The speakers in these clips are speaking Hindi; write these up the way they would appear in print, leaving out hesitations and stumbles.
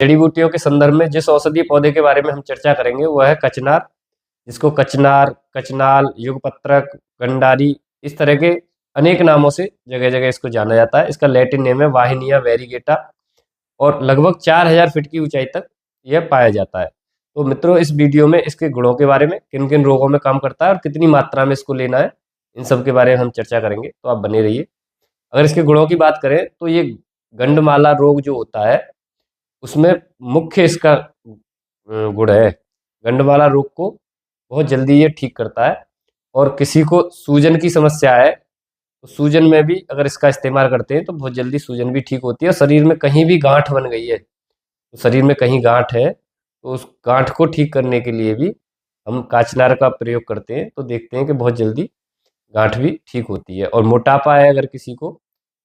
जड़ी बूटियों के संदर्भ में जिस औषधीय पौधे के बारे में हम चर्चा करेंगे वह है कचनार, जिसको कचनार, कचनाल, युगपत्रक, गंडारी, इस तरह के अनेक नामों से जगह जगह इसको जाना जाता है। इसका लैटिन नेम है वाहिनिया वेरीगेटा और लगभग 4000 फीट की ऊंचाई तक यह पाया जाता है। तो मित्रों, इस वीडियो में इसके गुणों के बारे में, किन किन रोगों में काम करता है और कितनी मात्रा में इसको लेना है, इन सब के बारे में हम चर्चा करेंगे, तो आप बने रहिए। अगर इसके गुणों की बात करें तो ये गंडमाला रोग जो होता है उसमें मुख्य इसका गुण है, गंडमाला रोग को बहुत जल्दी ये ठीक करता है। और किसी को सूजन की समस्या है तो सूजन में भी अगर इसका इस्तेमाल करते हैं तो बहुत जल्दी सूजन भी ठीक होती है। और शरीर में कहीं भी गांठ बन गई है, तो शरीर में कहीं गांठ है तो उस गांठ को ठीक करने के लिए भी हम काचनार का प्रयोग करते हैं, तो देखते हैं कि बहुत जल्दी गांठ भी ठीक होती है। और मोटापा है, अगर किसी को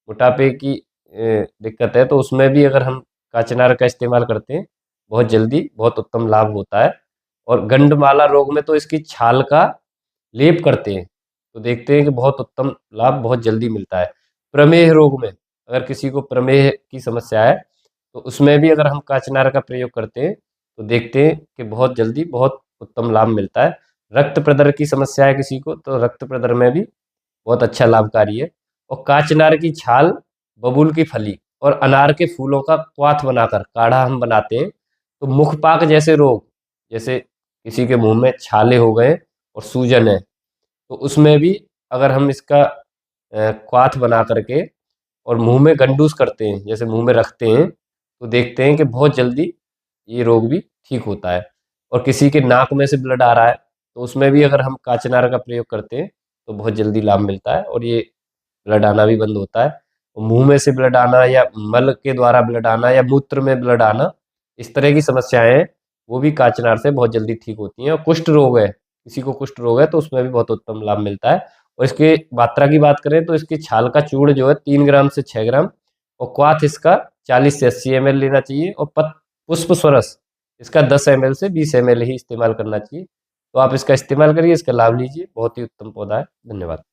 मोटापे की दिक्कत है तो उसमें भी अगर हम काचनार का इस्तेमाल करते हैं बहुत जल्दी बहुत उत्तम लाभ होता है। और गंडमाला रोग में तो इसकी छाल का लेप करते हैं, तो देखते हैं कि बहुत उत्तम लाभ बहुत जल्दी मिलता है। प्रमेह रोग में अगर किसी को प्रमेह की समस्या है तो उसमें भी अगर हम काचनार का प्रयोग करते हैं तो देखते हैं कि बहुत जल्दी बहुत उत्तम लाभ मिलता है। रक्त प्रदर की समस्या है किसी को तो रक्त प्रदर में भी बहुत अच्छा लाभकारी है। और काचनार की छाल, बबूल की फली और अनार के फूलों का क्वाथ बनाकर काढ़ा हम बनाते हैं, तो मुखपाक जैसे रोग, जैसे किसी के मुंह में छाले हो गए और सूजन है, तो उसमें भी अगर हम इसका क्वाथ बना करके और मुंह में गंडूस करते हैं, जैसे मुंह में रखते हैं, तो देखते हैं कि बहुत जल्दी ये रोग भी ठीक होता है। और किसी के नाक में से ब्लड आ रहा है तो उसमें भी अगर हम काचनार का प्रयोग करते हैं तो बहुत जल्दी लाभ मिलता है और ये ब्लड आना भी बंद होता है। और मुंह में से ब्लड आना या मल के द्वारा ब्लड आना या मूत्र में ब्लड आना, इस तरह की समस्याएं हैं, वो भी काचनार से बहुत जल्दी ठीक होती हैं। और कुष्ठ रोग है, किसी को कुष्ठ रोग है तो उसमें भी बहुत उत्तम लाभ मिलता है। और इसके मात्रा की बात करें तो इसकी छाल का चूर्ण जो है 3 ग्राम से 6 ग्राम और क्वाथ इसका 40 से 80 ml लेना चाहिए। और पुष्प स्वरस इसका 10 ml से 20 ml ही इस्तेमाल करना चाहिए। तो आप इसका इस्तेमाल करिए, इसका लाभ लीजिए, बहुत ही उत्तम पौधा है। धन्यवाद।